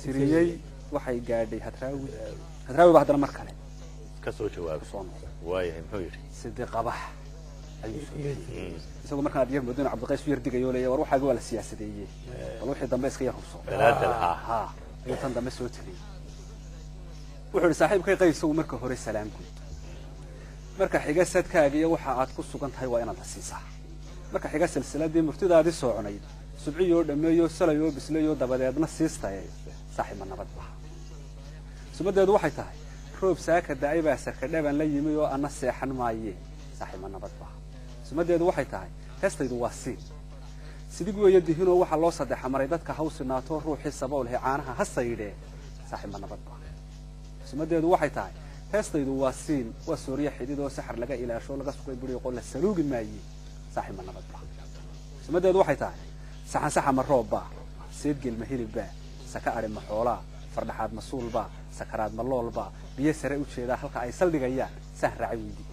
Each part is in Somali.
tiriyey waxay gaadhay hadraawi baa haddana mar kale ka soo jawaab waayahay muxuu yidhi sidii qabax isagoo markaan adiga mudane cabdiqays u yardigayo leeyahay war waxaaga waa la siyaasadeeyey bal wixii dambe iska yar hubso ha ayuu tan dambe soo tiriyey wuxuu yidhi saaxiibkay qaysow marka hore salaam guud marka xiga sadkaaga iyo waxa aad ku sugan tahay waa inaad la siisaa marka xiga silsiladii murtidaadii sooconayd subciyo dhameeyo salayo bislayo dabadeedna siistay saaxiib nabad baa subadeedu waxay tahay roob saaka daay baa sarka dhaban la yimi oo ana seexan maaye saaxiib nabad baa subadeedu waxay tahay heestaydu waa sidig weeye dihinoo waxa loo sadeexa maray dadka hawsinaato ruuxii sabool caanaha hasayde saaxiib nabad baa subadeedu waxay tahay heestaydu waa waa sooriya xidid oo saxar laga ilaasho laga suqay buriyo qol la saluugi maaye saaxiib nabad baa subadeedu waxay tahay saxan saxa ma rooba seed gel ma hilibba saka ari ma xoolaa fardhaxaad ma suulba sakaraad ma loolba biyo sare u jeeda halka ay saldhigayaan saan raacay widi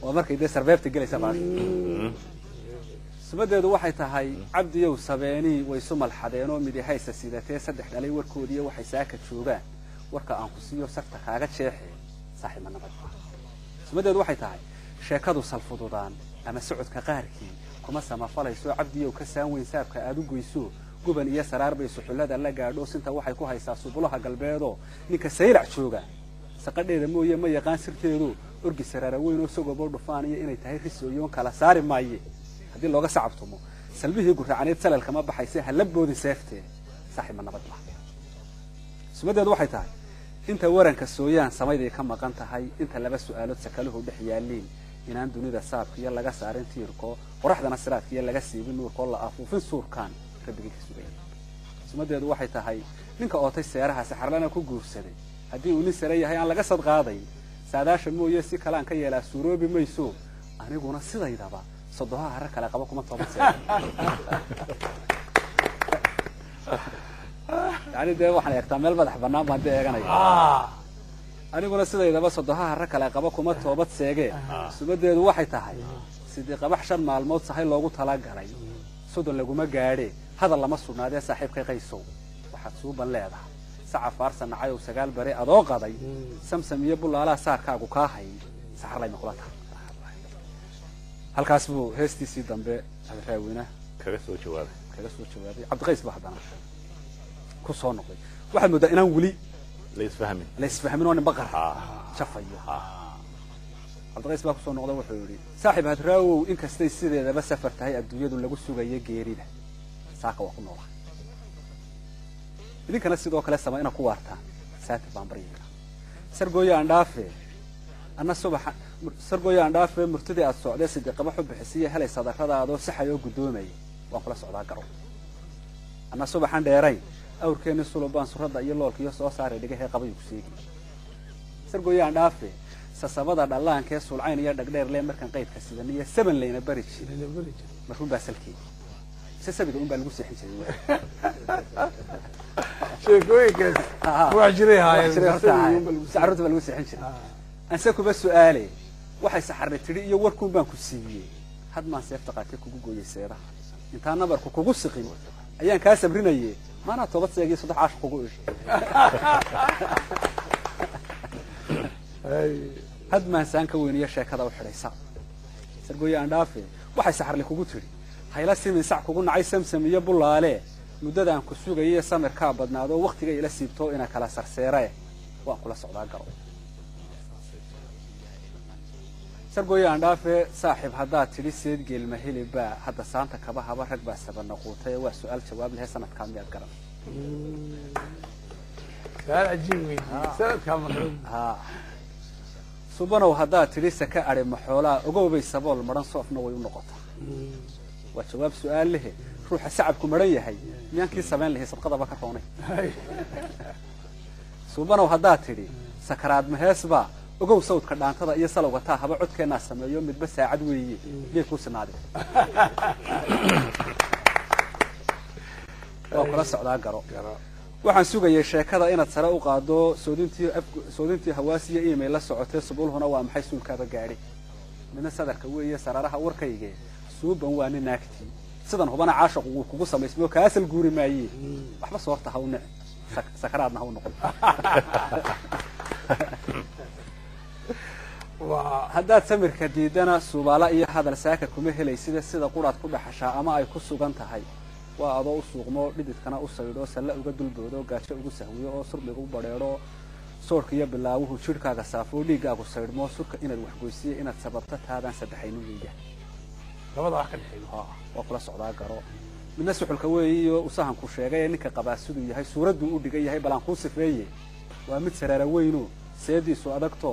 waa markay de sarbeebta galaysa baa subadeedu waxay tahay cabdiyow sabeeni way sumal xadeeno mid haysa sidatee saddex dhalay warkoodii waxay saaka joogaan warka aan ku siiyo sarta kaaga jeexay saaxiib nabad baa subadeedu waxay tahay sheekadu salfududaan ama socodka qaarkii kuma samafalayso cabdiyow ka saan weyn saabka aad u goyso guban iyo saraar bay suxulada la gaadho sinta waxay ku haysaa subulaha galbeedo ninka saylac jooga saqadheeda mooye ma yaqaan sirteedu orgi saraara weyn oo sagoobo dhufaan iyo inay tahay risooyoon kala saari maaye haddii looga sacabtumo salbihii guraacaneed salalka ma baxayse halaboodi seeftee saaxiib nabad baa subadeedu waxay tahay inta waranka sooyaan samayday ka maqan tahay inta laba su'aalood sakaluhu dhex yaaliin inaan dunida saabkiyo laga saarin tiirko qoraxdana siraadkiyo laga siibin nuurkoo la afuufin suurkaan rabbigii ka sugay subadeedu waxay tahay ninka ootay seeraha saxarlana ku guursaday haddii uu nin sare yahay aan laga sad qaaday saadaasha mooye si kale aan ka yeelaa suuroobi mayso aniguna sidaydaba sodoha harar kale qaba kuma toobad yani dee waxaan eegtaa meel madax bannaan baan dee eeganaya aniguna sidaydaba sodoha harar kale qaba kuma toobad seege subadeedu waxay tahay sidii qabax 5 maalmood sahay loogu talagalay sodon laguma gaadhe hadal lama sugnaadee saaxiibkay qaysow waxaad suuban leedahay saca faarsan nacayow 9 bare adoo qaday samsam iyo bulaala saarkaagu ka hay saxarlay maqlata halkaas buu heestiisii dambe hadraawina kaga soo jawaabay cabdiqays baa hadana ku soo noqday waxa muddo inaan wali la isfahmin oo baqar shafayo cabdiqays baa ku soo noqday wuxuu yiri saaxiib hadraawow in kastay sideedaba safar tahay adduunyadu lagu sugayo geerida saaka waa ku noolaa idinkana sidoo kale sameeyna ku waartaan saati baan bariyaa sargooyaan dhaafe murtidii aad socday sidii qabax u bixisay helay sadarradaadoo saxayo gudoomay waan kula socdaa garo ana subaxan dheeray awrkeeni sulubaan surada iyo loolka iyo soo saaray dhigahay qabay ku seegi sargooyaan dhaafe sasabada dhallaankee sulcayn iyo dhagdheer lee markan qaydka sidan iyo 7 leena bari jiray markuu baasalkii sasabiga baa lagu seexin jiray sheekooyinkaas wax jiray saxarada baa lagu seexin jiray anse kuba su'aale waxay saxarri tiri iyo warkuun baan ku siiyay had ma seefta qaatay kugu gooyayseeda inta nabarku kugu siqin ayaan ka sabrinayay maana toobad seegay 3 caash kugu ishay had ma saan ka weeniyo sheekada u xiraysa sargooyaan dhaafe waxay saxarli kugu tiri hayla simin sac kugu nacay samsam iyo bulaale muddadaan ku sugayay samirka badnaado waqtiga ila siibto ina kala sarseeray waan kula socdaa garo sargooyaan dhaafe saaxiib haddaa tiri seed geel ma hilibba hadda saanta kaba haba rag baa saban noqotay waa su'aal jawaab leh sanadka miyaad garan su'aal ajiib weyn sanadka maqrib subanow haddaa tiri saka ari ma xoolaa ogoobay sabool maran soofna way u noqotaa waa jawaab su'aal leh ruuxa sacabku maran yahay miyaankii sameyn lahayd sadqadaba ka roonay subanow haddaa tiri sakaraad ma heesba ogow sawdka dhaantada iyo salowga taa haba codkeena sameeyo midba saacad weeye miyay ku sinaadeen waa kula socdaa garo waxaan sugayay sheekada inaad sare u qaado soodintii hawaasiya email la socotay subulhuna waa maxay suulkaaba gaadhay midna sadarka weeye sararaha warkayga suuban waa nin naagtii sidan hubana caashaqu wuu kugu samaysmo kaasal guuri maayee waxba soorta ha u nici sakaraadna ha u noqon haddaad samirka diidana suubaala iyo hadal saaka kuma helaysida sida quraad ku dhaxashaa ama ay ku sugan tahay waa adoo u suuqmo dhididkana u saydho salle uga dulboodo gaajo ugu sahwiyo oo surliga u badheedho soorka iyo bilaawuhu jidhkaaga saafoo dhiiggaagu saydhmo surka inaad waxgoysiyo inaad sababto taadaan saddexaynu weeya labada wax ka dhexeeyo waa kula socdaa garo midna suxulka weeyiyo usahanku sheegay ee ninka qabaa siduu yahay suuradduu u dhigan yahay balaan kuu sifeeye waa mid saraara weyno seediisu adagto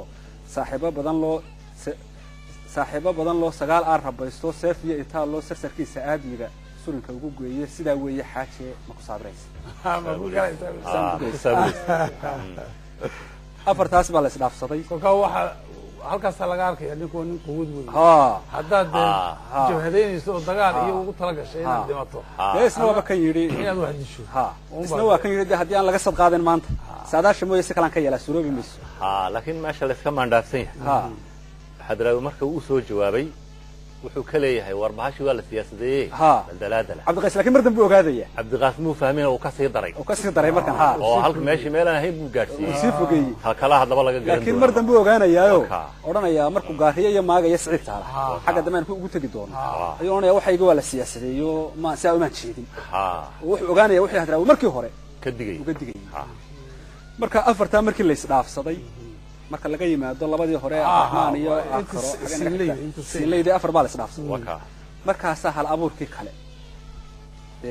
saaxiibo badan loo sagaal aan rabaysto seef iyo itaal loo sarsarkiisa aadmiga surinka ugu geeye sidaa weeye xaaje ma ku saabiraysa afartaas baa la isdhaafsaday kolkaa waxaa halkaasaa laga arkaya ninkoo nin quwad weyn haddaad jabhadaynayso oo dagaal iyo ugu tala gashay inaad dhimato isna waaba kan yidhi inaad wax disho isna waa kan yidhi de haddii aan laga sad qaadin maanta saadaasha mooye si kalaan ka yeelaa suroobi mayso laakiin meesha layska maandhaafsan yahay xadraawi marka uu soo jawaabay wuxuu ka leeyahay war bahashi waa la siyaasadeeyey daldalaadala cabdiqays laakiin mar dambe ogaadaya cabdiqaas muu fahmin oo ka sii daray markan oo halka meeshii meelaan ahayn buu gaadhsiiyey sii fogeeyey halkala haddaba laga garan laakiin mar dambe ogaanayaayo odhanayaa markuu gaariyo iyo maagaya siciid taala xagga dambe aan ugu tegi doono ayuu odhanaya waxayga waa la siyaasadeeyo ma saa umaan jeedin wuxuu ogaanaya wixii hadraawi markii hore ka digay marka afartaa markii la isdhaafsaday marka laga yimaado labadii hore Abdurrahmaan iyo Sinleydi afar baa la isdhaafsaday markaas hal abuurkii kale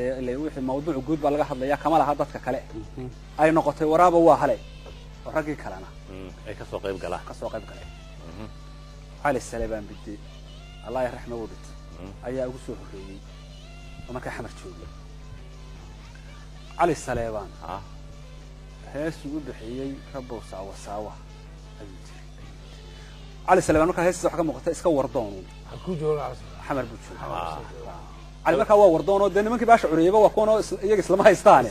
ee wixii mawduuc guud baa laga hadlayaa kama laha dadka kale ay noqotay waraaba waa hale ragii kalena ay ka soo qayb galeen Ali Salebaan bidii Allah yarxamo wadid ayaa ugu soo horeeyay marka xamar joogay Ali Salebaan heesu u bixiyay rabow saawa علي سليمان marka heesta waxa ka muuqata iska wardoon ku jooga xamar buu joogaa علي marka waa wardoon oo de nimankii baasha curiyayba waa kuwa iyaga islama haystaan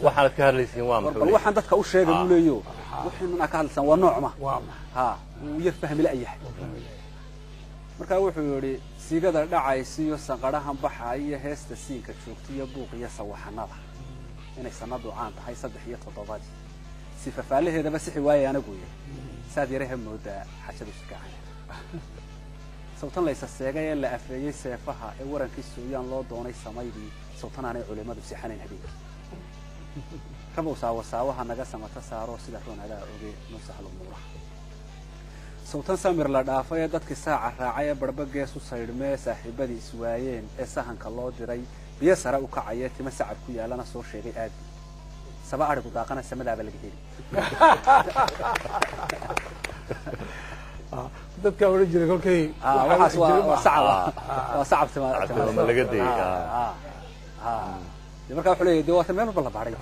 waxaad ka hadlaysiin waa maxay waxaan dadka u sheegay uu leeyo waxaan ka hadlaysan waa noocma uu yar fahmi la yahay marka wuxuu yiri siigada dhacaysiyo sanqarahan baxay iyo heesta siinka joogtiyo buuq iyo sawaxanada inay sanadu caan tahay 3 iyo 7 si fafaalaheedaba si xiwaayay anagu ساديره مودا حشد الشكاعي صوتنا ليس السياقية اللي أفريي سيفها ورن كيسويان لو دوني سمايدي صوتنا عن علماء بسيحانين هديك كما ساوها نقاسة ما تسارو سيدرون على أوغي نسحل النورة صوتنا سامر لدافة يددك ساعة راعية بربقى سوسايرمي ساحبادي سوايين إساهن كالله جري بيسارة وكعياتي مساعد كويا لنا صور شيغي آدي سبا أرقو داقنا سمدا بالكثير dadka wada jiray kolkay waxaas waa sacab laga dhigay marka wuxuu leeyahay waa meel walba la baaray